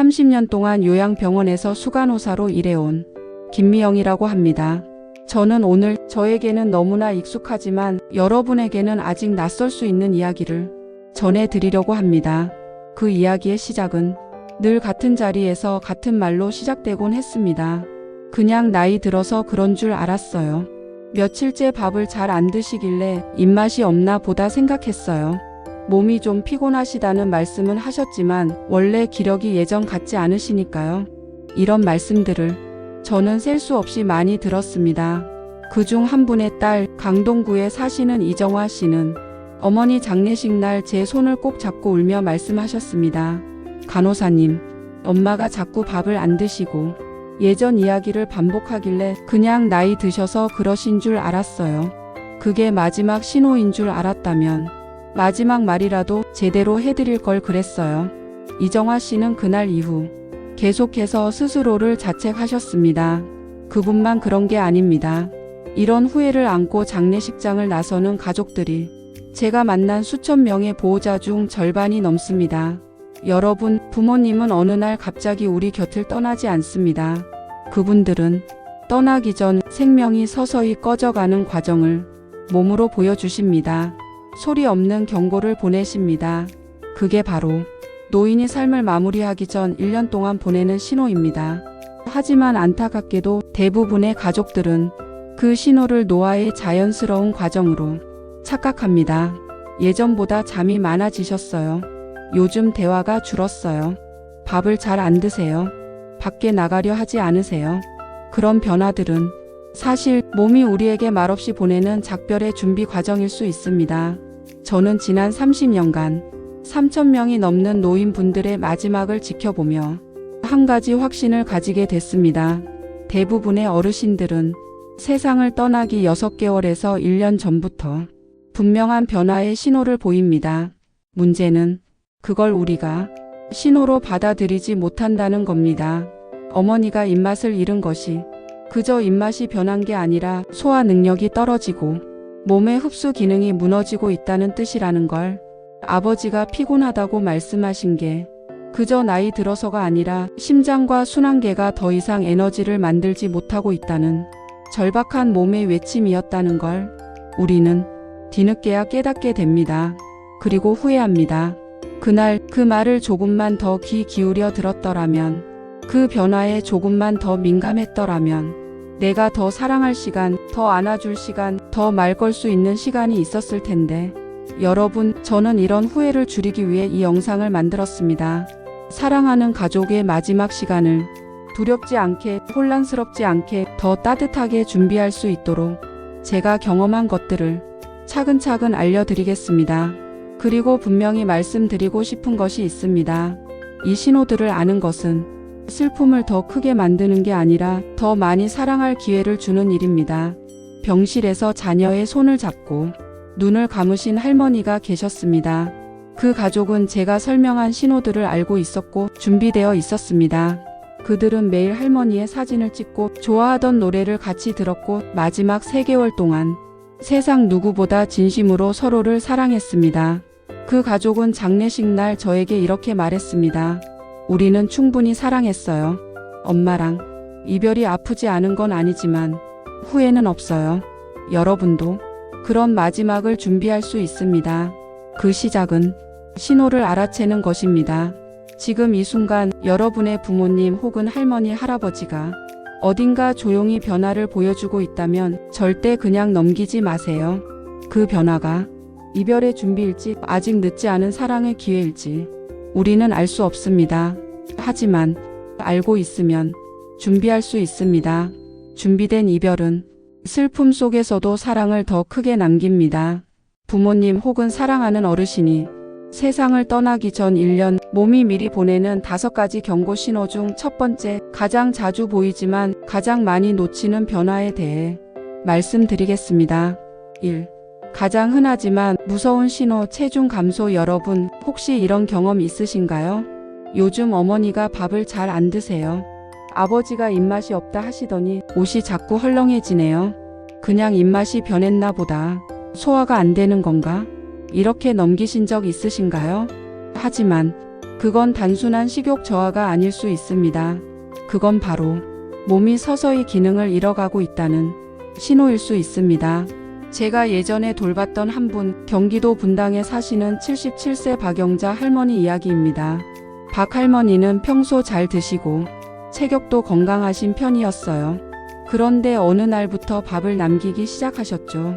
30년 동안 요양병원에서 수간호사로 일해온 김미영이라고 합니다. 저는 오늘 저에게는 너무나 익숙하지만 여러분에게는 아직 낯설 수 있는 이야기를 전해드리려고 합니다. 그 이야기의 시작은 늘 같은 자리에서 같은 말로 시작되곤 했습니다. 그냥 나이 들어서 그런 줄 알았어요. 며칠째 밥을 잘 안 드시길래 입맛이 없나 보다 생각했어요. 몸이 좀 피곤하시다는 말씀은 하셨지만 원래 기력이 예전 같지 않으시니까요. 이런 말씀들을 저는 셀 수 없이 많이 들었습니다. 그중 한 분의 딸 강동구에 사시는 이정화 씨는 어머니 장례식 날 제 손을 꼭 잡고 울며 말씀하셨습니다. 간호사님, 엄마가 자꾸 밥을 안 드시고 예전 이야기를 반복하길래 그냥 나이 드셔서 그러신 줄 알았어요. 그게 마지막 신호인 줄 알았다면 마지막 말이라도 제대로 해드릴 걸 그랬어요. 이정화 씨는 그날 이후 계속해서 스스로를 자책하셨습니다. 그분만 그런 게 아닙니다. 이런 후회를 안고 장례식장을 나서는 가족들이 제가 만난 수천 명의 보호자 중 절반이 넘습니다. 여러분, 부모님은 어느 날 갑자기 우리 곁을 떠나지 않습니다. 그분들은 떠나기 전 생명이 서서히 꺼져가는 과정을 몸으로 보여주십니다. 소리 없는 경고를 보내십니다. 그게 바로 노인이 삶을 마무리하기 전 1년 동안 보내는 신호입니다. 하지만 안타깝게도 대부분의 가족들은 그 신호를 노화의 자연스러운 과정으로 착각합니다. 예전보다 잠이 많아지셨어요. 요즘 대화가 줄었어요. 밥을 잘 안 드세요. 밖에 나가려 하지 않으세요. 그런 변화들은 사실 몸이 우리에게 말없이 보내는 작별의 준비 과정일 수 있습니다. 저는 지난 30년간 3,000명이 넘는 노인분들의 마지막을 지켜보며 한 가지 확신을 가지게 됐습니다. 대부분의 어르신들은 세상을 떠나기 6개월에서 1년 전부터 분명한 변화의 신호를 보입니다. 문제는 그걸 우리가 신호로 받아들이지 못한다는 겁니다. 어머니가 입맛을 잃은 것이 그저 입맛이 변한 게 아니라 소화 능력이 떨어지고 몸의 흡수 기능이 무너지고 있다는 뜻이라는 걸, 아버지가 피곤하다고 말씀하신 게 그저 나이 들어서가 아니라 심장과 순환계가 더 이상 에너지를 만들지 못하고 있다는 절박한 몸의 외침이었다는 걸 우리는 뒤늦게야 깨닫게 됩니다. 그리고 후회합니다. 그날 그 말을 조금만 더 귀 기울여 들었더라면, 그 변화에 조금만 더 민감했더라면, 내가 더 사랑할 시간, 더 안아줄 시간, 더 말 걸 수 있는 시간이 있었을 텐데. 여러분, 저는 이런 후회를 줄이기 위해 이 영상을 만들었습니다. 사랑하는 가족의 마지막 시간을 두렵지 않게, 혼란스럽지 않게, 더 따뜻하게 준비할 수 있도록 제가 경험한 것들을 차근차근 알려드리겠습니다. 그리고 분명히 말씀드리고 싶은 것이 있습니다. 이 신호들을 아는 것은 슬픔을 더 크게 만드는 게 아니라 더 많이 사랑할 기회를 주는 일입니다. 병실에서 자녀의 손을 잡고 눈을 감으신 할머니가 계셨습니다. 그 가족은 제가 설명한 신호들을 알고 있었고 준비되어 있었습니다. 그들은 매일 할머니의 사진을 찍고 좋아하던 노래를 같이 들었고 마지막 3개월 동안 세상 누구보다 진심으로 서로를 사랑했습니다. 그 가족은 장례식 날 저에게 이렇게 말했습니다. 우리는 충분히 사랑했어요. 엄마랑 이별이 아프지 않은 건 아니지만 후회는 없어요. 여러분도 그런 마지막을 준비할 수 있습니다. 그 시작은 신호를 알아채는 것입니다. 지금 이 순간 여러분의 부모님 혹은 할머니, 할아버지가 어딘가 조용히 변화를 보여주고 있다면 절대 그냥 넘기지 마세요. 그 변화가 이별의 준비일지 아직 늦지 않은 사랑의 기회일지 우리는 알 수 없습니다. 하지만 알고 있으면 준비할 수 있습니다. 준비된 이별은 슬픔 속에서도 사랑을 더 크게 남깁니다. 부모님 혹은 사랑하는 어르신이 세상을 떠나기 전 1년 몸이 미리 보내는 5가지 경고 신호 중 첫 번째, 가장 자주 보이지만 가장 많이 놓치는 변화에 대해 말씀드리겠습니다. 1. 가장 흔하지만 무서운 신호, 체중 감소. 여러분, 혹시 이런 경험 있으신가요? 요즘 어머니가 밥을 잘 안 드세요. 아버지가 입맛이 없다 하시더니 옷이 자꾸 헐렁해지네요. 그냥 입맛이 변했나 보다. 소화가 안 되는 건가? 이렇게 넘기신 적 있으신가요? 하지만 그건 단순한 식욕 저하가 아닐 수 있습니다. 그건 바로 몸이 서서히 기능을 잃어가고 있다는 신호일 수 있습니다. 제가 예전에 돌봤던 한 분, 경기도 분당에 사시는 77세 박영자 할머니 이야기입니다. 박 할머니는 평소 잘 드시고 체격도 건강하신 편이었어요. 그런데 어느 날부터 밥을 남기기 시작하셨죠.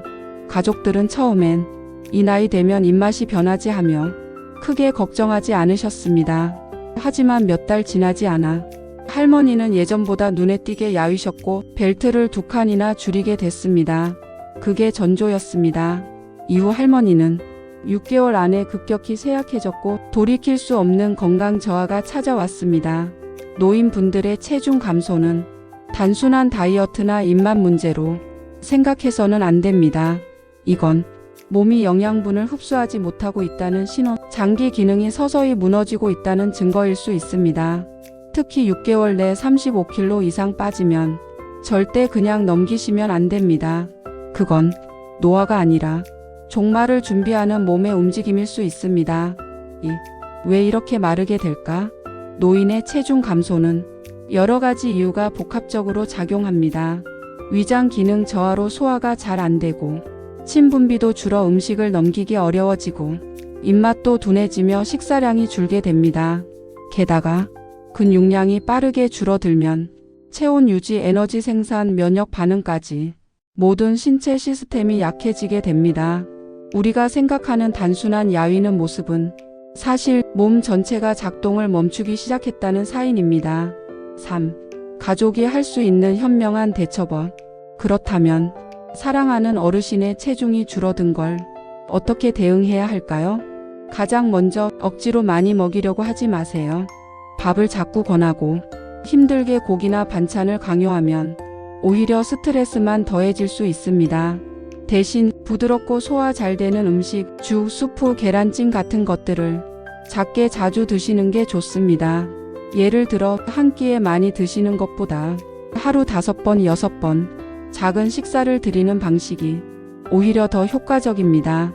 가족들은 처음엔 이 나이 되면 입맛이 변하지 하며 크게 걱정하지 않으셨습니다. 하지만 몇 달 지나지 않아 할머니는 예전보다 눈에 띄게 야위셨고 벨트를 2칸이나 줄이게 됐습니다. 그게 전조였습니다. 이후 할머니는 6개월 안에 급격히 쇠약해졌고 돌이킬 수 없는 건강 저하가 찾아왔습니다. 노인분들의 체중 감소는 단순한 다이어트나 입맛 문제로 생각해서는 안 됩니다. 이건 몸이 영양분을 흡수하지 못하고 있다는 신호, 장기 기능이 서서히 무너지고 있다는 증거일 수 있습니다. 특히 6개월 내 35kg 이상 빠지면 절대 그냥 넘기시면 안 됩니다. 그건 노화가 아니라 종말을 준비하는 몸의 움직임일 수 있습니다. 왜 이렇게 마르게 될까? 노인의 체중 감소는 여러 가지 이유가 복합적으로 작용합니다. 위장 기능 저하로 소화가 잘 안 되고 침분비도 줄어 음식을 넘기기 어려워지고 입맛도 둔해지며 식사량이 줄게 됩니다. 게다가 근육량이 빠르게 줄어들면 체온 유지, 에너지 생산, 면역 반응까지 모든 신체 시스템이 약해지게 됩니다. 우리가 생각하는 단순한 야위는 모습은 사실 몸 전체가 작동을 멈추기 시작했다는 사인입니다. 3. 가족이 할 수 있는 현명한 대처법. 그렇다면 사랑하는 어르신의 체중이 줄어든 걸 어떻게 대응해야 할까요? 가장 먼저 억지로 많이 먹이려고 하지 마세요. 밥을 자꾸 권하고 힘들게 고기나 반찬을 강요하면 오히려 스트레스만 더해질 수 있습니다. 대신 부드럽고 소화 잘 되는 음식, 죽, 수프, 계란찜 같은 것들을 작게 자주 드시는 게 좋습니다. 예를 들어 한 끼에 많이 드시는 것보다 하루 5번, 6번 작은 식사를 드리는 방식이 오히려 더 효과적입니다.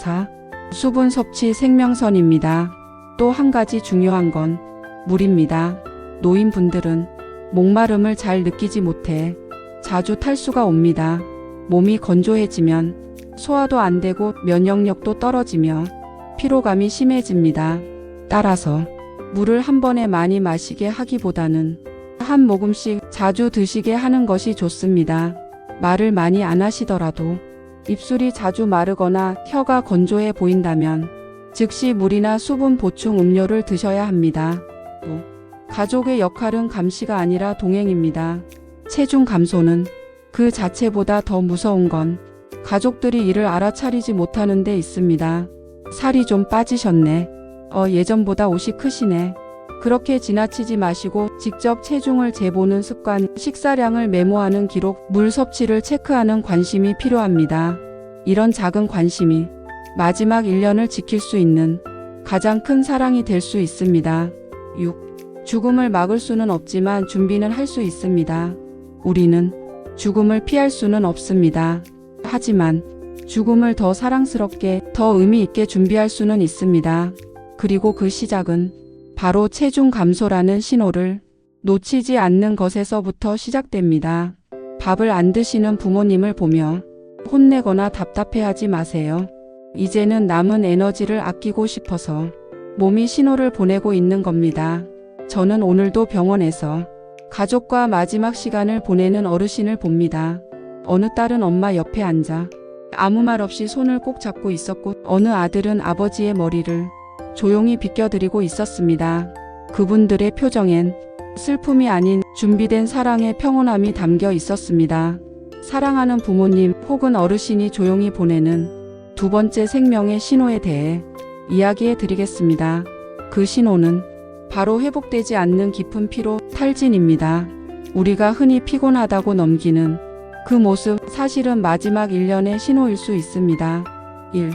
4. 수분 섭취 생명선입니다. 또 한 가지 중요한 건 물입니다. 노인분들은 목마름을 잘 느끼지 못해 자주 탈수가 옵니다. 몸이 건조해지면 소화도 안 되고 면역력도 떨어지며 피로감이 심해집니다. 따라서 물을 한 번에 많이 마시게 하기보다는 한 모금씩 자주 드시게 하는 것이 좋습니다. 말을 많이 안 하시더라도 입술이 자주 마르거나 혀가 건조해 보인다면 즉시 물이나 수분 보충 음료를 드셔야 합니다. 가족의 역할은 감시가 아니라 동행입니다. 체중 감소는 그 자체보다 더 무서운 건 가족들이 이를 알아차리지 못하는 데 있습니다. 살이 좀 빠지셨네. 예전보다 옷이 크시네. 그렇게 지나치지 마시고 직접 체중을 재보는 습관, 식사량을 메모하는 기록, 물 섭취를 체크하는 관심이 필요합니다. 이런 작은 관심이 마지막 1년을 지킬 수 있는 가장 큰 사랑이 될 수 있습니다. 6. 죽음을 막을 수는 없지만 준비는 할 수 있습니다. 우리는 죽음을 피할 수는 없습니다. 하지만 죽음을 더 사랑스럽게, 더 의미 있게 준비할 수는 있습니다. 그리고 그 시작은 바로 체중 감소라는 신호를 놓치지 않는 것에서부터 시작됩니다. 밥을 안 드시는 부모님을 보며 혼내거나 답답해하지 마세요. 이제는 남은 에너지를 아끼고 싶어서 몸이 신호를 보내고 있는 겁니다. 저는 오늘도 병원에서 가족과 마지막 시간을 보내는 어르신을 봅니다. 어느 딸은 엄마 옆에 앉아 아무 말 없이 손을 꼭 잡고 있었고 어느 아들은 아버지의 머리를 조용히 빗겨드리고 있었습니다. 그분들의 표정엔 슬픔이 아닌 준비된 사랑의 평온함이 담겨 있었습니다. 사랑하는 부모님 혹은 어르신이 조용히 보내는 두 번째 생명의 신호에 대해 이야기해 드리겠습니다. 그 신호는 바로 회복되지 않는 깊은 피로, 탈진입니다. 우리가 흔히 피곤하다고 넘기는 그 모습, 사실은 마지막 1년의 신호일 수 있습니다. 1.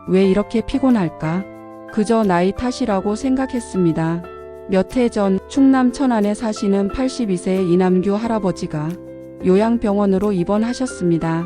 왜 이렇게 피곤할까? 그저 나이 탓이라고 생각했습니다. 몇 해 전 충남 천안에 사시는 82세의 이남규 할아버지가 요양병원으로 입원하셨습니다.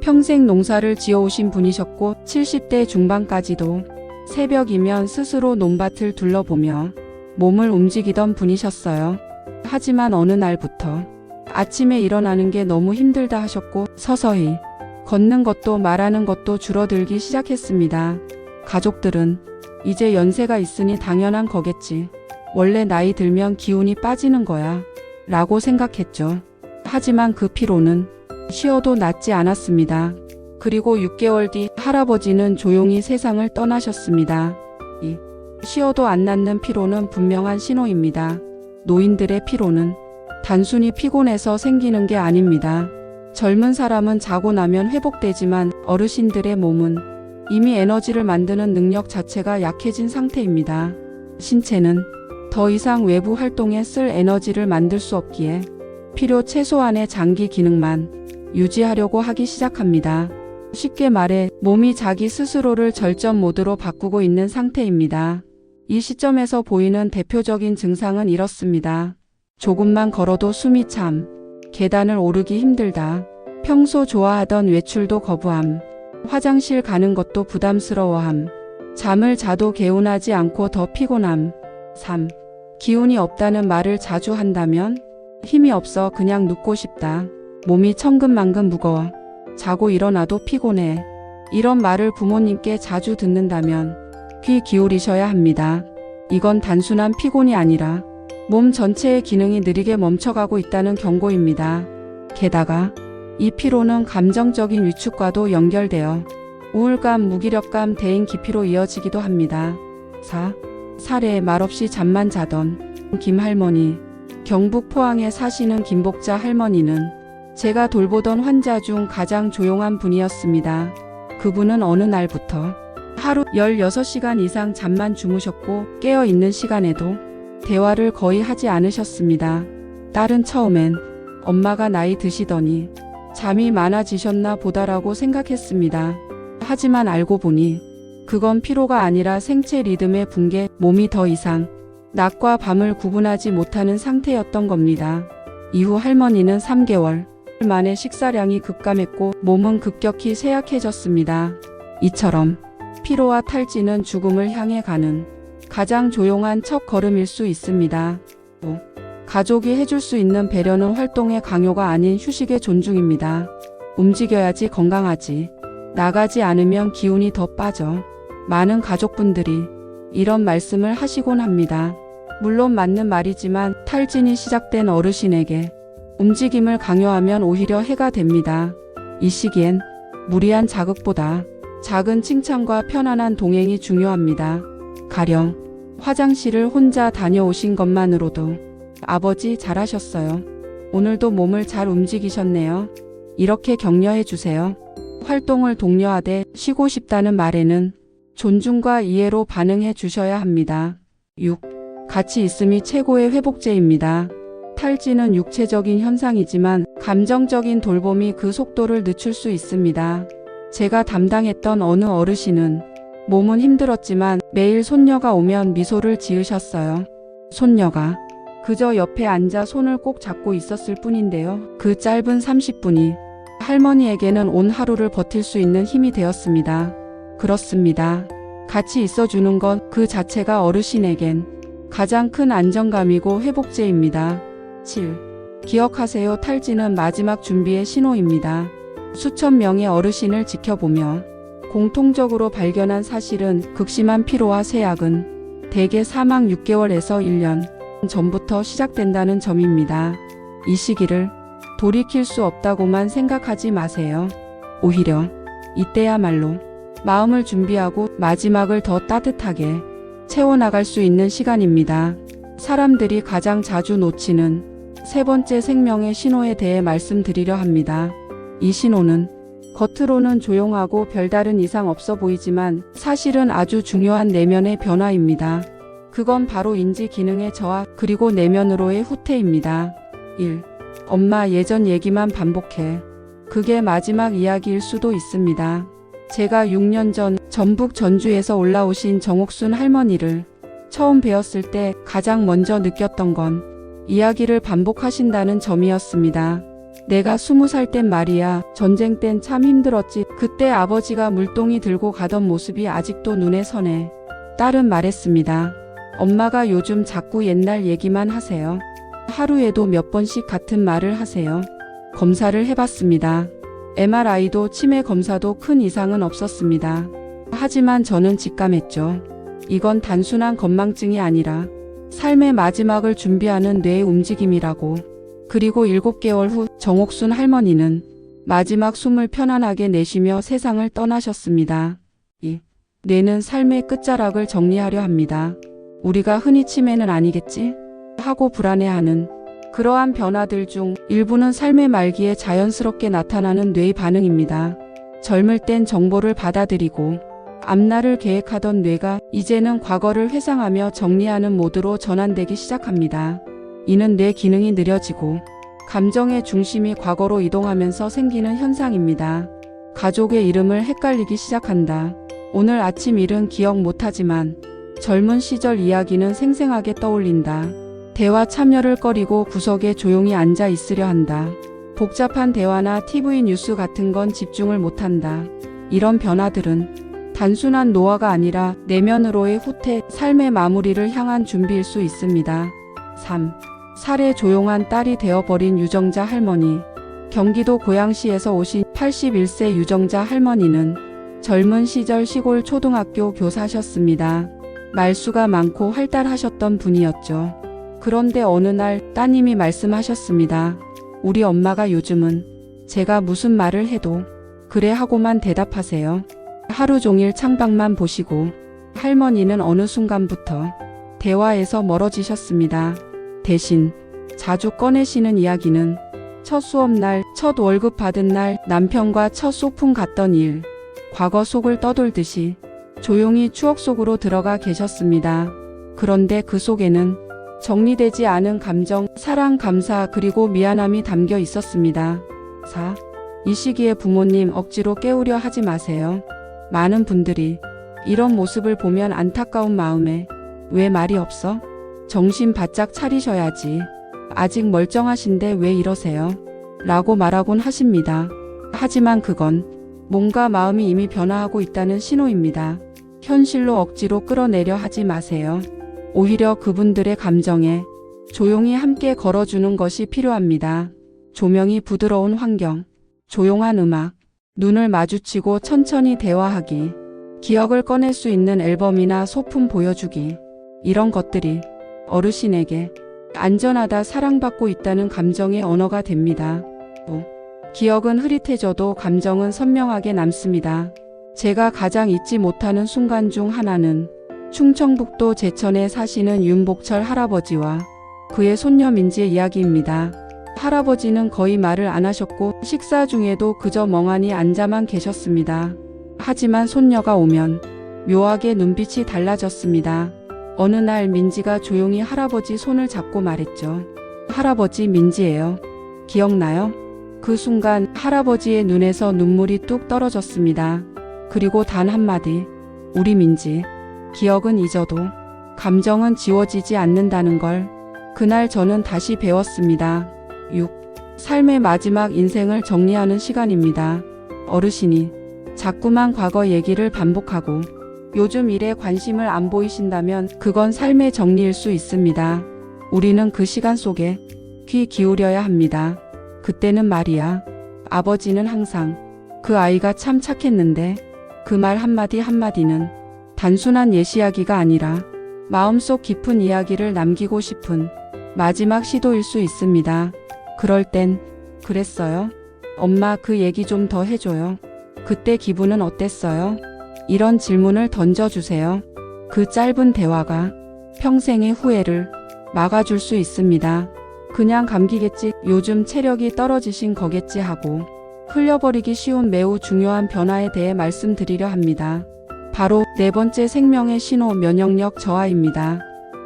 평생 농사를 지어오신 분이셨고 70대 중반까지도 새벽이면 스스로 논밭을 둘러보며 몸을 움직이던 분이셨어요. 하지만 어느 날부터 아침에 일어나는 게 너무 힘들다 하셨고 서서히 걷는 것도 말하는 것도 줄어들기 시작했습니다. 가족들은 이제 연세가 있으니 당연한 거겠지. 원래 나이 들면 기운이 빠지는 거야. 라고 생각했죠. 하지만 그 피로는 쉬어도 낫지 않았습니다. 그리고 6개월 뒤 할아버지는 조용히 세상을 떠나셨습니다. 이 쉬어도 안 낫는 피로는 분명한 신호입니다. 노인들의 피로는 단순히 피곤해서 생기는 게 아닙니다. 젊은 사람은 자고 나면 회복되지만 어르신들의 몸은 이미 에너지를 만드는 능력 자체가 약해진 상태입니다. 신체는 더 이상 외부 활동에 쓸 에너지를 만들 수 없기에 필요 최소한의 장기 기능만 유지하려고 하기 시작합니다. 쉽게 말해 몸이 자기 스스로를 절전 모드로 바꾸고 있는 상태입니다. 이 시점에서 보이는 대표적인 증상은 이렇습니다. 조금만 걸어도 숨이 참, 계단을 오르기 힘들다. 평소 좋아하던 외출도 거부함. 화장실 가는 것도 부담스러워함. 잠을 자도 개운하지 않고 더 피곤함. 3. 기운이 없다는 말을 자주 한다면 힘이 없어 그냥 눕고 싶다. 몸이 천근만근 무거워. 자고 일어나도 피곤해. 이런 말을 부모님께 자주 듣는다면 귀 기울이셔야 합니다. 이건 단순한 피곤이 아니라 몸 전체의 기능이 느리게 멈춰가고 있다는 경고입니다. 게다가 이 피로는 감정적인 위축과도 연결되어 우울감, 무기력감, 대인 기피로 이어지기도 합니다. 4. 사례 말없이 잠만 자던 김할머니. 경북 포항에 사시는 김복자 할머니는 제가 돌보던 환자 중 가장 조용한 분이었습니다. 그분은 어느 날부터 하루 16시간 이상 잠만 주무셨고 깨어있는 시간에도 대화를 거의 하지 않으셨습니다. 딸은 처음엔 엄마가 나이 드시더니 잠이 많아지셨나 보다라고 생각했습니다. 하지만 알고 보니 그건 피로가 아니라 생체 리듬의 붕괴, 몸이 더 이상 낮과 밤을 구분하지 못하는 상태였던 겁니다. 이후 할머니는 3개월 만에 식사량이 급감했고 몸은 급격히 쇠약해졌습니다. 이처럼 피로와 탈진은 죽음을 향해 가는 가장 조용한 첫 걸음일 수 있습니다. 또 가족이 해줄 수 있는 배려는 활동의 강요가 아닌 휴식의 존중입니다. 움직여야지 건강하지. 나가지 않으면 기운이 더 빠져. 많은 가족분들이 이런 말씀을 하시곤 합니다. 물론 맞는 말이지만 탈진이 시작된 어르신에게 움직임을 강요하면 오히려 해가 됩니다. 이 시기엔 무리한 자극보다 작은 칭찬과 편안한 동행이 중요합니다. 가령 화장실을 혼자 다녀오신 것만으로도 아버지 잘하셨어요. 오늘도 몸을 잘 움직이셨네요. 이렇게 격려해 주세요. 활동을 독려하되 쉬고 싶다는 말에는 존중과 이해로 반응해 주셔야 합니다. 6. 같이 있음이 최고의 회복제입니다. 탈진은 육체적인 현상이지만 감정적인 돌봄이 그 속도를 늦출 수 있습니다. 제가 담당했던 어느 어르신은 몸은 힘들었지만 매일 손녀가 오면 미소를 지으셨어요. 손녀가 그저 옆에 앉아 손을 꼭 잡고 있었을 뿐인데요. 그 짧은 30분이 할머니에게는 온 하루를 버틸 수 있는 힘이 되었습니다. 그렇습니다. 같이 있어주는 것 그 자체가 어르신에겐 가장 큰 안정감이고 회복제입니다. 7. 기억하세요. 탈진은 마지막 준비의 신호입니다. 수천 명의 어르신을 지켜보며 공통적으로 발견한 사실은 극심한 피로와 쇠약은 대개 사망 6개월에서 1년 전부터 시작된다는 점입니다. 이 시기를 돌이킬 수 없다고만 생각하지 마세요. 오히려 이때야말로 마음을 준비하고 마지막을 더 따뜻하게 채워나갈 수 있는 시간입니다. 사람들이 가장 자주 놓치는 세 번째 생명의 신호에 대해 말씀드리려 합니다. 이 신호는 겉으로는 조용하고 별다른 이상 없어 보이지만 사실은 아주 중요한 내면의 변화입니다. 그건 바로 인지 기능의 저하 그리고 내면으로의 후퇴입니다. 1. 엄마 예전 얘기만 반복해. 그게 마지막 이야기일 수도 있습니다. 제가 6년 전 전북 전주에서 올라오신 정옥순 할머니를 처음 뵈었을 때 가장 먼저 느꼈던 건 이야기를 반복하신다는 점이었습니다. 내가 20살 땐 말이야. 전쟁 땐 참 힘들었지. 그때 아버지가 물동이 들고 가던 모습이 아직도 눈에 선해. 딸은 말했습니다. 엄마가 요즘 자꾸 옛날 얘기만 하세요. 하루에도 몇 번씩 같은 말을 하세요. 검사를 해봤습니다. MRI도 치매 검사도 큰 이상은 없었습니다. 하지만 저는 직감했죠. 이건 단순한 건망증이 아니라 삶의 마지막을 준비하는 뇌의 움직임이라고. 그리고 7개월 후 정옥순 할머니는 마지막 숨을 편안하게 내쉬며 세상을 떠나셨습니다. 이 뇌는 삶의 끝자락을 정리하려 합니다. 우리가 흔히 치매는 아니겠지? 하고 불안해하는 그러한 변화들 중 일부는 삶의 말기에 자연스럽게 나타나는 뇌의 반응입니다. 젊을 땐 정보를 받아들이고 앞날을 계획하던 뇌가 이제는 과거를 회상하며 정리하는 모드로 전환되기 시작합니다. 이는 뇌 기능이 느려지고 감정의 중심이 과거로 이동하면서 생기는 현상입니다. 가족의 이름을 헷갈리기 시작한다. 오늘 아침 일은 기억 못하지만 젊은 시절 이야기는 생생하게 떠올린다. 대화 참여를 꺼리고 구석에 조용히 앉아 있으려 한다. 복잡한 대화나 TV 뉴스 같은 건 집중을 못한다. 이런 변화들은 단순한 노화가 아니라 내면으로의 후퇴, 삶의 마무리를 향한 준비일 수 있습니다. 3. 살에 조용한 딸이 되어버린 유정자 할머니. 경기도 고양시에서 오신 81세 유정자 할머니는 젊은 시절 시골 초등학교 교사셨습니다. 말수가 많고 활달하셨던 분이었죠. 그런데 어느 날 따님이 말씀하셨습니다. 우리 엄마가 요즘은 제가 무슨 말을 해도 그래 하고만 대답하세요. 하루 종일 창밖만 보시고 할머니는 어느 순간부터 대화에서 멀어지셨습니다. 대신 자주 꺼내시는 이야기는 첫 수업날, 첫 월급 받은 날, 남편과 첫 소풍 갔던 일, 과거 속을 떠돌듯이 조용히 추억 속으로 들어가 계셨습니다. 그런데 그 속에는 정리되지 않은 감정, 사랑, 감사, 그리고 미안함이 담겨 있었습니다. 4. 이 시기에 부모님 억지로 깨우려 하지 마세요. 많은 분들이 이런 모습을 보면 안타까운 마음에 왜 말이 없어? 정신 바짝 차리셔야지. 아직 멀쩡하신데 왜 이러세요? 라고 말하곤 하십니다. 하지만 그건 몸과 마음이 이미 변화하고 있다는 신호입니다. 현실로 억지로 끌어내려 하지 마세요. 오히려 그분들의 감정에 조용히 함께 걸어주는 것이 필요합니다. 조명이 부드러운 환경, 조용한 음악, 눈을 마주치고 천천히 대화하기, 기억을 꺼낼 수 있는 앨범이나 소품 보여주기, 이런 것들이 어르신에게 안전하다, 사랑받고 있다는 감정의 언어가 됩니다. 기억은 흐릿해져도 감정은 선명하게 남습니다. 제가 가장 잊지 못하는 순간 중 하나는 충청북도 제천에 사시는 윤복철 할아버지와 그의 손녀 민지의 이야기입니다. 할아버지는 거의 말을 안 하셨고 식사 중에도 그저 멍하니 앉아만 계셨습니다. 하지만 손녀가 오면 묘하게 눈빛이 달라졌습니다. 어느 날 민지가 조용히 할아버지 손을 잡고 말했죠. 할아버지, 민지예요. 기억나요? 그 순간 할아버지의 눈에서 눈물이 뚝 떨어졌습니다. 그리고 단 한마디, 우리 민지. 기억은 잊어도 감정은 지워지지 않는다는 걸 그날 저는 다시 배웠습니다. 6. 삶의 마지막 인생을 정리하는 시간입니다. 어르신이 자꾸만 과거 얘기를 반복하고 요즘 일에 관심을 안 보이신다면 그건 삶의 정리일 수 있습니다. 우리는 그 시간 속에 귀 기울여야 합니다. 그때는 말이야. 아버지는 항상 그 아이가 참 착했는데 그 말 한마디 한마디는 단순한 예시이야기가 아니라 마음속 깊은 이야기를 남기고 싶은 마지막 시도일 수 있습니다. 그럴 땐 그랬어요. 엄마, 그 얘기 좀 더 해줘요. 그때 기분은 어땠어요? 이런 질문을 던져주세요. 그 짧은 대화가 평생의 후회를 막아줄 수 있습니다. 그냥 감기겠지, 요즘 체력이 떨어지신 거겠지 하고 흘려버리기 쉬운 매우 중요한 변화에 대해 말씀드리려 합니다. 바로 네 번째 생명의 신호, 면역력 저하입니다.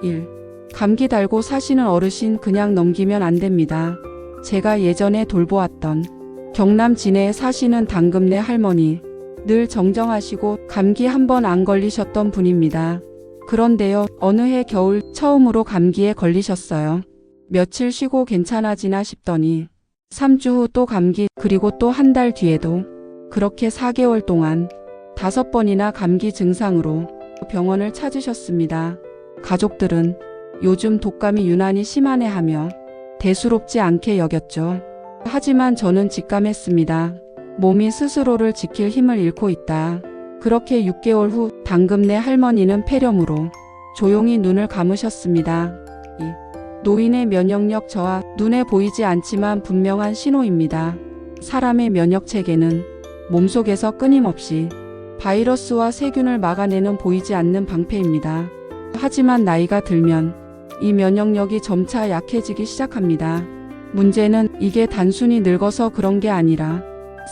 1. 감기 달고 사시는 어르신 그냥 넘기면 안 됩니다. 제가 예전에 돌보았던 경남 진해에 사시는 당금네 할머니, 늘 정정하시고 감기 한 번 안 걸리셨던 분입니다. 그런데요, 어느 해 겨울 처음으로 감기에 걸리셨어요. 며칠 쉬고 괜찮아지나 싶더니 3주 후 또 감기, 그리고 또 한 달 뒤에도, 그렇게 4개월 동안 5번이나 감기 증상으로 병원을 찾으셨습니다. 가족들은 요즘 독감이 유난히 심하네 하며 대수롭지 않게 여겼죠. 하지만 저는 직감했습니다. 몸이 스스로를 지킬 힘을 잃고 있다. 그렇게 6개월 후 당금네 할머니는 폐렴으로 조용히 눈을 감으셨습니다. 이 노인의 면역력 저하, 눈에 보이지 않지만 분명한 신호입니다. 사람의 면역 체계는 몸속에서 끊임없이 바이러스와 세균을 막아내는 보이지 않는 방패입니다. 하지만 나이가 들면 이 면역력이 점차 약해지기 시작합니다. 문제는 이게 단순히 늙어서 그런 게 아니라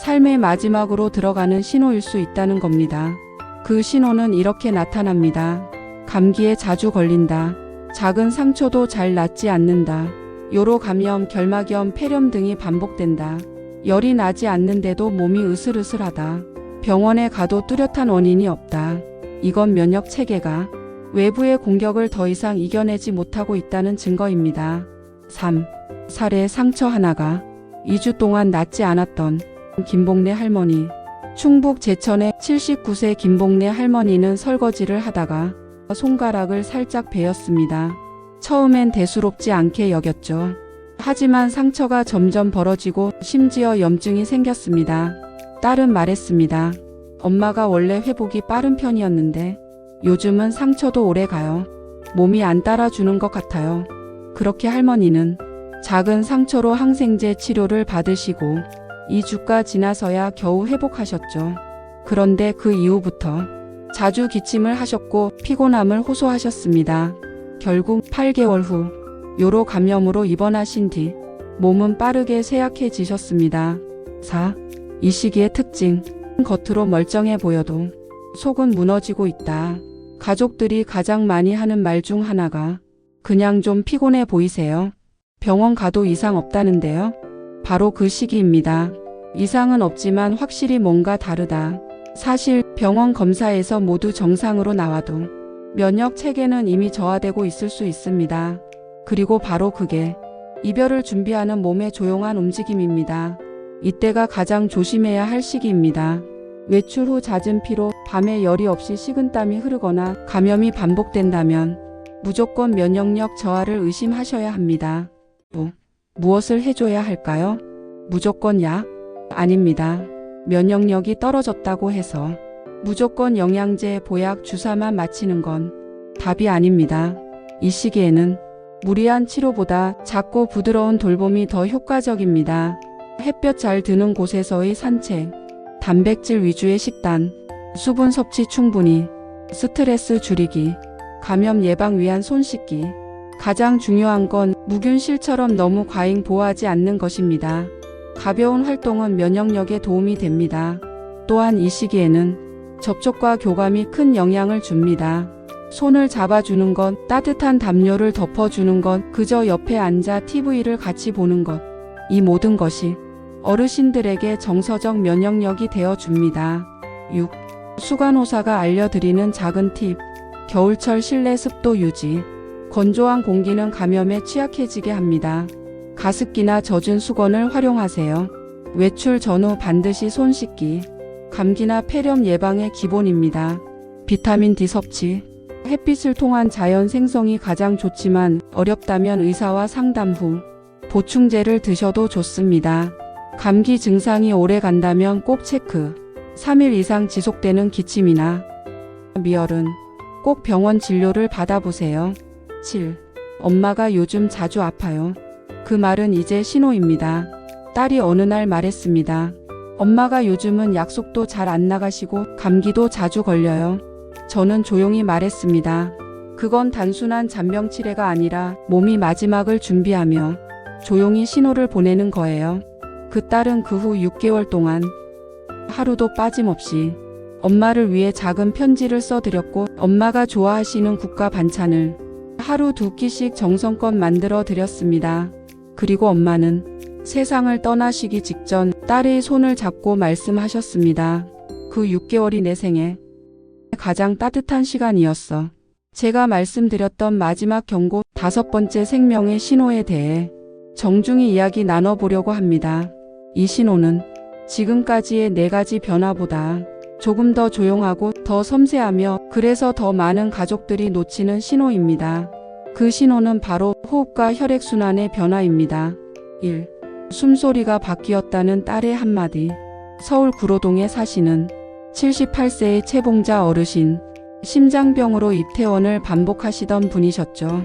삶의 마지막으로 들어가는 신호일 수 있다는 겁니다. 그 신호는 이렇게 나타납니다. 감기에 자주 걸린다. 작은 상처도 잘 낫지 않는다. 요로 감염, 결막염, 폐렴 등이 반복된다. 열이 나지 않는데도 몸이 으슬으슬하다. 병원에 가도 뚜렷한 원인이 없다. 이건 면역 체계가 외부의 공격을 더 이상 이겨내지 못하고 있다는 증거입니다. 3. 살에 상처 하나가 2주 동안 낫지 않았던 김복래 할머니. 충북 제천의 79세 김복래 할머니는 설거지를 하다가 손가락을 살짝 베었습니다. 처음엔 대수롭지 않게 여겼죠. 하지만 상처가 점점 벌어지고 심지어 염증이 생겼습니다. 딸은 말했습니다. 엄마가 원래 회복이 빠른 편이었는데 요즘은 상처도 오래 가요. 몸이 안 따라주는 것 같아요. 그렇게 할머니는 작은 상처로 항생제 치료를 받으시고 2주가 지나서야 겨우 회복하셨죠. 그런데 그 이후부터 자주 기침을 하셨고 피곤함을 호소하셨습니다. 결국 8개월 후 요로 감염으로 입원하신 뒤 몸은 빠르게 쇠약해지셨습니다. 4. 이 시기의 특징. 겉으로 멀쩡해 보여도 속은 무너지고 있다. 가족들이 가장 많이 하는 말 중 하나가 그냥 좀 피곤해 보이세요. 병원 가도 이상 없다는데요. 바로 그 시기입니다. 이상은 없지만 확실히 뭔가 다르다. 사실 병원 검사에서 모두 정상으로 나와도 면역 체계는 이미 저하되고 있을 수 있습니다. 그리고 바로 그게 이별을 준비하는 몸의 조용한 움직임입니다. 이때가 가장 조심해야 할 시기입니다. 외출 후 잦은 피로, 밤에 열이 없이 식은땀이 흐르거나 감염이 반복된다면 무조건 면역력 저하를 의심하셔야 합니다. 무엇을 해줘야 할까요? 무조건 약? 아닙니다. 면역력이 떨어졌다고 해서 무조건 영양제, 보약, 주사만 맞히는 건 답이 아닙니다. 이 시기에는 무리한 치료보다 작고 부드러운 돌봄이 더 효과적입니다. 햇볕 잘 드는 곳에서의 산책, 단백질 위주의 식단, 수분 섭취 충분히, 스트레스 줄이기, 감염 예방 위한 손 씻기. 가장 중요한 건 무균실처럼 너무 과잉보호하지 않는 것입니다. 가벼운 활동은 면역력에 도움이 됩니다. 또한 이 시기에는 접촉과 교감이 큰 영향을 줍니다. 손을 잡아주는 것, 따뜻한 담요를 덮어주는 것, 그저 옆에 앉아 TV를 같이 보는 것. 이 모든 것이 어르신들에게 정서적 면역력이 되어줍니다. 6. 수간호사가 알려드리는 작은 팁. 겨울철 실내 습도 유지. 건조한 공기는 감염에 취약해지게 합니다. 가습기나 젖은 수건을 활용하세요. 외출 전후 반드시 손 씻기. 감기나 폐렴 예방의 기본입니다. 비타민 D 섭취. 햇빛을 통한 자연 생성이 가장 좋지만 어렵다면 의사와 상담 후 보충제를 드셔도 좋습니다. 감기 증상이 오래 간다면 꼭 체크. 3일 이상 지속되는 기침이나 미열은 꼭 병원 진료를 받아보세요. 7. 엄마가 요즘 자주 아파요. 그 말은 이제 신호입니다. 딸이 어느 날 말했습니다. 엄마가 요즘은 약속도 잘 안 나가시고 감기도 자주 걸려요. 저는 조용히 말했습니다. 그건 단순한 잔병치레가 아니라 몸이 마지막을 준비하며 조용히 신호를 보내는 거예요. 그 딸은 그 후 6개월 동안 하루도 빠짐없이 엄마를 위해 작은 편지를 써드렸고 엄마가 좋아하시는 국과 반찬을 하루 2끼씩 정성껏 만들어 드렸습니다. 그리고 엄마는 세상을 떠나시기 직전 딸의 손을 잡고 말씀하셨습니다. 그 6개월이 내 생에 가장 따뜻한 시간이었어. 제가 말씀드렸던 마지막 경고 5번째 생명의 신호에 대해 정중히 이야기 나눠보려고 합니다. 이 신호는 지금까지의 4가지 변화보다 조금 더 조용하고 더 섬세하며 그래서 더 많은 가족들이 놓치는 신호입니다. 그 신호는 바로 호흡과 혈액순환의 변화입니다. 1. 숨소리가 바뀌었다는 딸의 한마디. 서울 구로동에 사시는 78세의 채봉자 어르신. 심장병으로 입퇴원을 반복하시던 분이셨죠.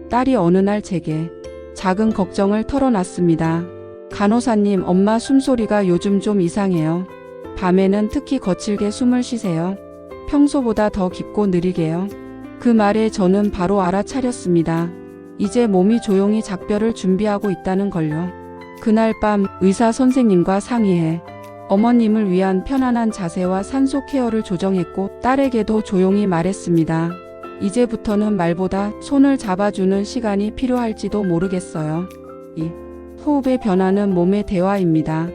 딸이 어느 날 제게 작은 걱정을 털어놨습니다. 간호사님, 엄마 숨소리가 요즘 좀 이상해요. 밤에는 특히 거칠게 숨을 쉬세요. 평소보다 더 깊고 느리게요. 그 말에 저는 바로 알아차렸습니다. 이제 몸이 조용히 작별을 준비하고 있다는 걸요. 그날 밤 의사 선생님과 상의해 어머님을 위한 편안한 자세와 산소 케어를 조정했고 딸에게도 조용히 말했습니다. 이제부터는 말보다 손을 잡아주는 시간이 필요할지도 모르겠어요. 2. 호흡의 변화는 몸의 대화입니다.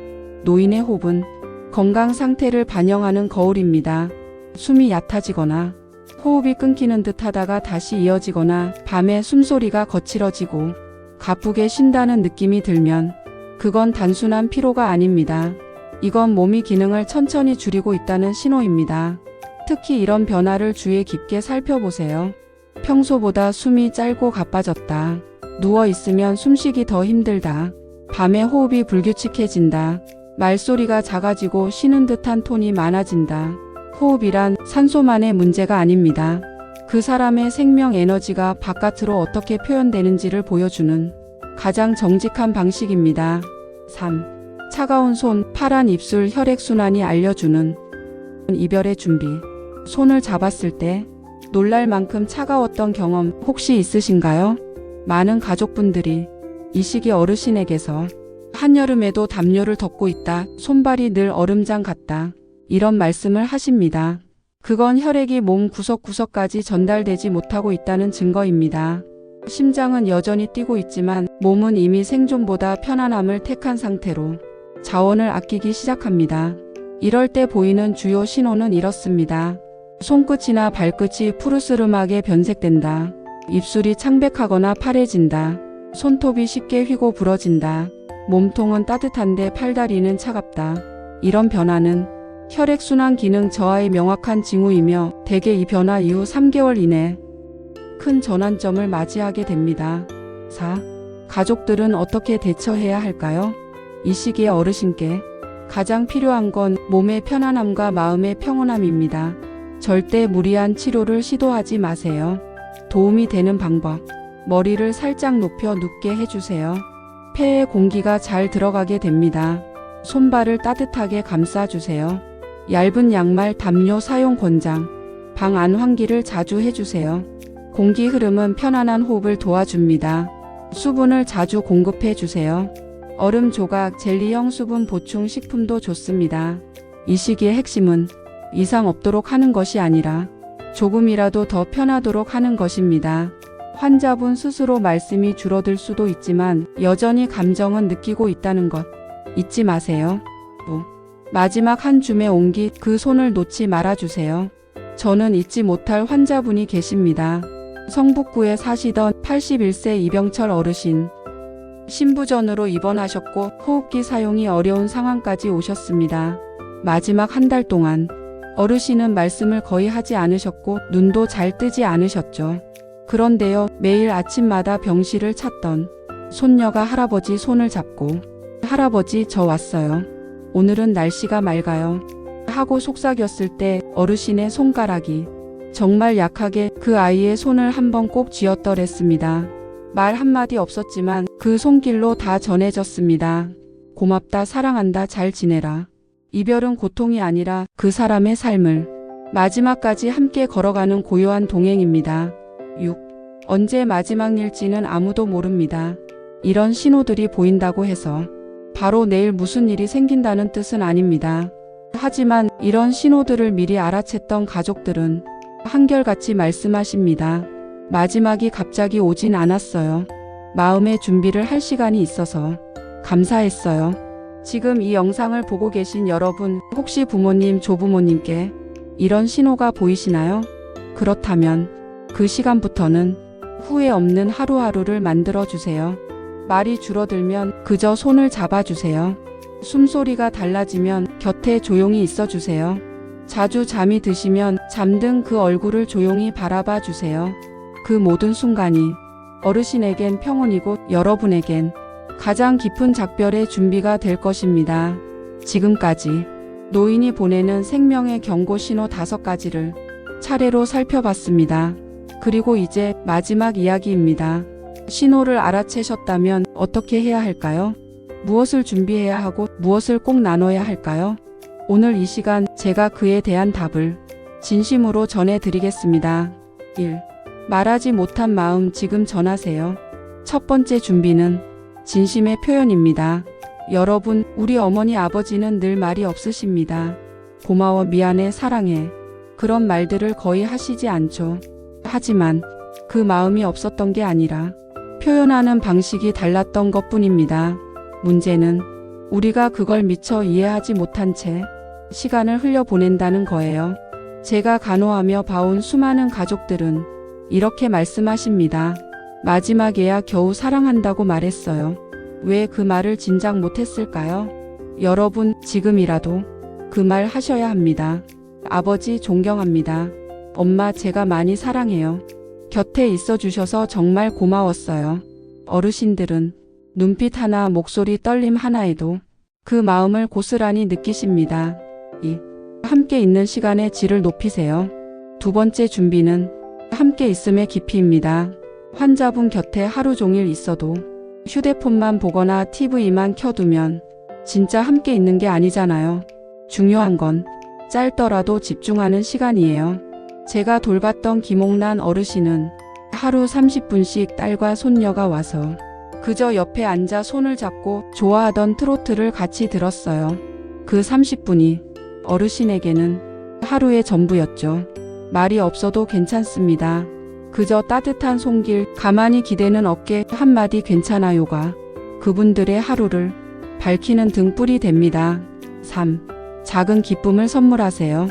노인의 호흡은 건강 상태를 반영하는 거울입니다. 숨이 얕아지거나 호흡이 끊기는 듯 하다가 다시 이어지거나 밤에 숨소리가 거칠어지고 가쁘게 쉰다는 느낌이 들면 그건 단순한 피로가 아닙니다. 이건 몸이 기능을 천천히 줄이고 있다는 신호입니다. 특히 이런 변화를 주의 깊게 살펴보세요. 평소보다 숨이 짧고 가빠졌다. 누워 있으면 숨쉬기 더 힘들다. 밤에 호흡이 불규칙해진다. 말소리가 작아지고 쉬는 듯한 톤이 많아진다. 호흡이란 산소만의 문제가 아닙니다. 그 사람의 생명 에너지가 바깥으로 어떻게 표현되는지를 보여주는 가장 정직한 방식입니다. 3. 차가운 손, 파란 입술, 혈액순환이 알려주는 이별의 준비. 손을 잡았을 때 놀랄 만큼 차가웠던 경험 혹시 있으신가요? 많은 가족분들이 이 시기 어르신에게서 한여름에도 담요를 덮고 있다. 손발이 늘 얼음장 같다. 이런 말씀을 하십니다. 그건 혈액이 몸 구석구석까지 전달되지 못하고 있다는 증거입니다. 심장은 여전히 뛰고 있지만 몸은 이미 생존보다 편안함을 택한 상태로 자원을 아끼기 시작합니다. 이럴 때 보이는 주요 신호는 이렇습니다. 손끝이나 발끝이 푸르스름하게 변색된다. 입술이 창백하거나 파래진다. 손톱이 쉽게 휘고 부러진다. 몸통은 따뜻한데 팔다리는 차갑다. 이런 변화는 혈액순환 기능 저하의 명확한 징후이며 대개 이 변화 이후 3개월 이내 큰 전환점을 맞이하게 됩니다. 4. 가족들은 어떻게 대처해야 할까요? 이 시기에 어르신께 가장 필요한 건 몸의 편안함과 마음의 평온함입니다. 절대 무리한 치료를 시도하지 마세요. 도움이 되는 방법. 머리를 살짝 높여 눕게 해주세요. 폐에 공기가 잘 들어가게 됩니다. 손발을 따뜻하게 감싸주세요. 얇은 양말, 담요 사용 권장. 방 안 환기를 자주 해주세요. 공기 흐름은 편안한 호흡을 도와줍니다. 수분을 자주 공급해 주세요. 얼음 조각, 젤리형 수분 보충 식품도 좋습니다. 이 시기의 핵심은 이상 없도록 하는 것이 아니라 조금이라도 더 편하도록 하는 것입니다. 환자분 스스로 말씀이 줄어들 수도 있지만 여전히 감정은 느끼고 있다는 것 잊지 마세요. 또 마지막 한 줌의 온기, 그 손을 놓지 말아주세요. 저는 잊지 못할 환자분이 계십니다. 성북구에 사시던 81세 이병철 어르신. 신부전으로 입원하셨고 호흡기 사용이 어려운 상황까지 오셨습니다. 마지막 한 달 동안 어르신은 말씀을 거의 하지 않으셨고 눈도 잘 뜨지 않으셨죠. 그런데요, 매일 아침마다 병실을 찾던 손녀가 할아버지 손을 잡고 할아버지 저 왔어요. 오늘은 날씨가 맑아요. 하고 속삭였을 때 어르신의 손가락이 정말 약하게 그 아이의 손을 한번 꼭 쥐었더랬습니다. 말 한마디 없었지만 그 손길로 다 전해졌습니다. 고맙다, 사랑한다, 잘 지내라. 이별은 고통이 아니라 그 사람의 삶을 마지막까지 함께 걸어가는 고요한 동행입니다. 6. 언제 마지막일지는 아무도 모릅니다. 이런 신호들이 보인다고 해서 바로 내일 무슨 일이 생긴다는 뜻은 아닙니다. 하지만 이런 신호들을 미리 알아챘던 가족들은 한결같이 말씀하십니다. 마지막이 갑자기 오진 않았어요. 마음의 준비를 할 시간이 있어서 감사했어요. 지금 이 영상을 보고 계신 여러분, 혹시 부모님, 조부모님께 이런 신호가 보이시나요? 그렇다면 그 시간부터는 후회 없는 하루하루를 만들어주세요. 말이 줄어들면 그저 손을 잡아주세요. 숨소리가 달라지면 곁에 조용히 있어주세요. 자주 잠이 드시면 잠든 그 얼굴을 조용히 바라봐 주세요. 그 모든 순간이 어르신에겐 평온이고 여러분에겐 가장 깊은 작별의 준비가 될 것입니다. 지금까지 노인이 보내는 생명의 경고 신호 5가지를 차례로 살펴봤습니다. 그리고 이제 마지막 이야기입니다. 신호를 알아채셨다면 어떻게 해야 할까요? 무엇을 준비해야 하고 무엇을 꼭 나눠야 할까요? 오늘 이 시간 제가 그에 대한 답을 진심으로 전해드리겠습니다. 1. 말하지 못한 마음 지금 전하세요. 첫 번째 준비는 진심의 표현입니다. 여러분, 우리 어머니 아버지는 늘 말이 없으십니다. 고마워, 미안해, 사랑해. 그런 말들을 거의 하시지 않죠. 하지만 그 마음이 없었던 게 아니라 표현하는 방식이 달랐던 것뿐입니다. 문제는 우리가 그걸 미처 이해하지 못한 채 시간을 흘려보낸다는 거예요. 제가 간호하며 봐온 수많은 가족들은 이렇게 말씀하십니다. 마지막에야 겨우 사랑한다고 말했어요. 왜 그 말을 진작 못했을까요? 여러분, 지금이라도 그 말 하셔야 합니다. 아버지 존경합니다. 엄마 제가 많이 사랑해요. 곁에 있어 주셔서 정말 고마웠어요. 어르신들은 눈빛 하나, 목소리 떨림 하나에도 그 마음을 고스란히 느끼십니다. 2. 함께 있는 시간의 질을 높이세요. 두 번째 준비는 함께 있음의 깊이입니다. 환자분 곁에 하루 종일 있어도 휴대폰만 보거나 TV만 켜두면 진짜 함께 있는 게 아니잖아요. 중요한 건 짧더라도 집중하는 시간이에요. 제가 돌봤던 김옥란 어르신은 하루 30분씩 딸과 손녀가 와서 그저 옆에 앉아 손을 잡고 좋아하던 트로트를 같이 들었어요. 그 30분이 어르신에게는 하루의 전부였죠. 말이 없어도 괜찮습니다. 그저 따뜻한 손길, 가만히 기대는 어깨, 한마디 괜찮아요가 그분들의 하루를 밝히는 등불이 됩니다. 3. 작은 기쁨을 선물하세요.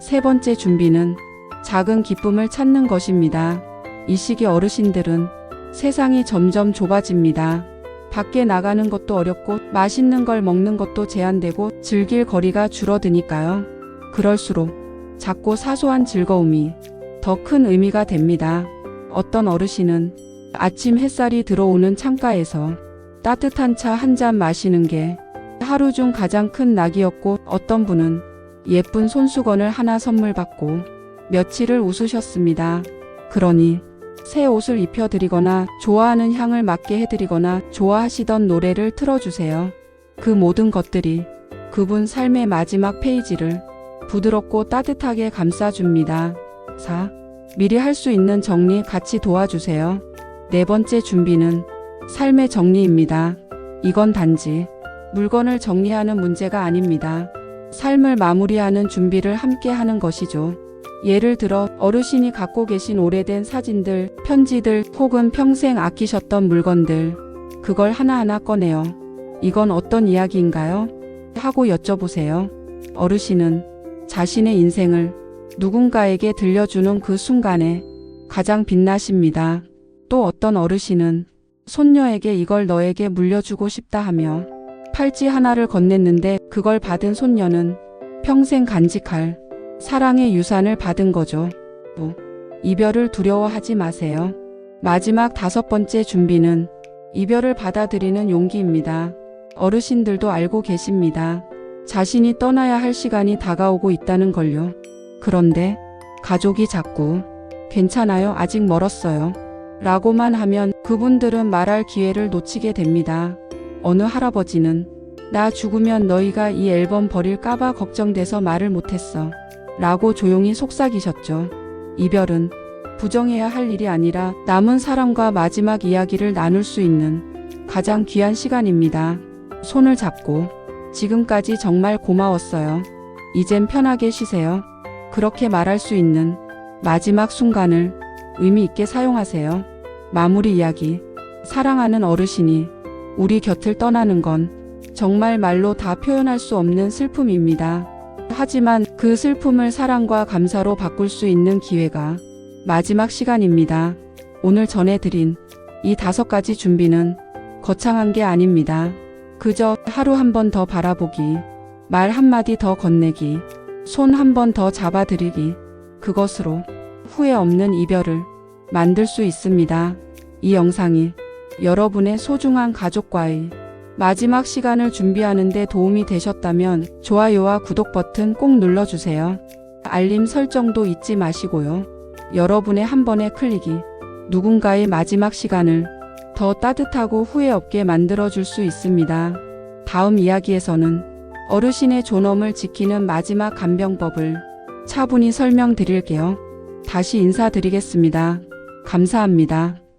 세 번째 준비는 작은 기쁨을 찾는 것입니다. 이 시기 어르신들은 세상이 점점 좁아집니다. 밖에 나가는 것도 어렵고 맛있는 걸 먹는 것도 제한되고 즐길 거리가 줄어드니까요. 그럴수록 작고 사소한 즐거움이 더 큰 의미가 됩니다. 어떤 어르신은 아침 햇살이 들어오는 창가에서 따뜻한 차 한 잔 마시는 게 하루 중 가장 큰 낙이었고, 어떤 분은 예쁜 손수건을 하나 선물 받고 며칠을 웃으셨습니다. 그러니 새 옷을 입혀드리거나 좋아하는 향을 맡게 해드리거나 좋아하시던 노래를 틀어주세요. 그 모든 것들이 그분 삶의 마지막 페이지를 부드럽고 따뜻하게 감싸줍니다. 4. 미리 할 수 있는 정리 같이 도와주세요. 네 번째 준비는 삶의 정리입니다. 이건 단지 물건을 정리하는 문제가 아닙니다. 삶을 마무리하는 준비를 함께 하는 것이죠. 예를 들어 어르신이 갖고 계신 오래된 사진들, 편지들 혹은 평생 아끼셨던 물건들, 그걸 하나하나 꺼내요. 이건 어떤 이야기인가요? 하고 여쭤보세요. 어르신은 자신의 인생을 누군가에게 들려주는 그 순간에 가장 빛나십니다. 또 어떤 어르신은 손녀에게 이걸 너에게 물려주고 싶다 하며 팔찌 하나를 건넸는데 그걸 받은 손녀는 평생 간직할 사랑의 유산을 받은 거죠. 또 이별을 두려워하지 마세요. 마지막 5번째 준비는 이별을 받아들이는 용기입니다. 어르신들도 알고 계십니다. 자신이 떠나야 할 시간이 다가오고 있다는 걸요. 그런데 가족이 자꾸 괜찮아요, 아직 멀었어요 라고만 하면 그분들은 말할 기회를 놓치게 됩니다. 어느 할아버지는 나 죽으면 너희가 이 앨범 버릴까봐 걱정돼서 말을 못했어 라고 조용히 속삭이셨죠. 이별은 부정해야 할 일이 아니라 남은 사람과 마지막 이야기를 나눌 수 있는 가장 귀한 시간입니다. 손을 잡고 지금까지 정말 고마웠어요. 이젠 편하게 쉬세요. 그렇게 말할 수 있는 마지막 순간을 의미 있게 사용하세요. 마무리 이야기. 사랑하는 어르신이 우리 곁을 떠나는 건 정말 말로 다 표현할 수 없는 슬픔입니다. 하지만 그 슬픔을 사랑과 감사로 바꿀 수 있는 기회가 마지막 시간입니다. 오늘 전해드린 이 5가지 준비는 거창한 게 아닙니다. 그저 하루 한 번 더 바라보기, 말 한마디 더 건네기, 손 한 번 더 잡아드리기. 그것으로 후회 없는 이별을 만들 수 있습니다. 이 영상이 여러분의 소중한 가족과의 마지막 시간을 준비하는 데 도움이 되셨다면 좋아요와 구독 버튼 꼭 눌러주세요. 알림 설정도 잊지 마시고요. 여러분의 한 번의 클릭이 누군가의 마지막 시간을 더 따뜻하고 후회 없게 만들어줄 수 있습니다. 다음 이야기에서는 어르신의 존엄을 지키는 마지막 간병법을 차분히 설명드릴게요. 다시 인사드리겠습니다. 감사합니다.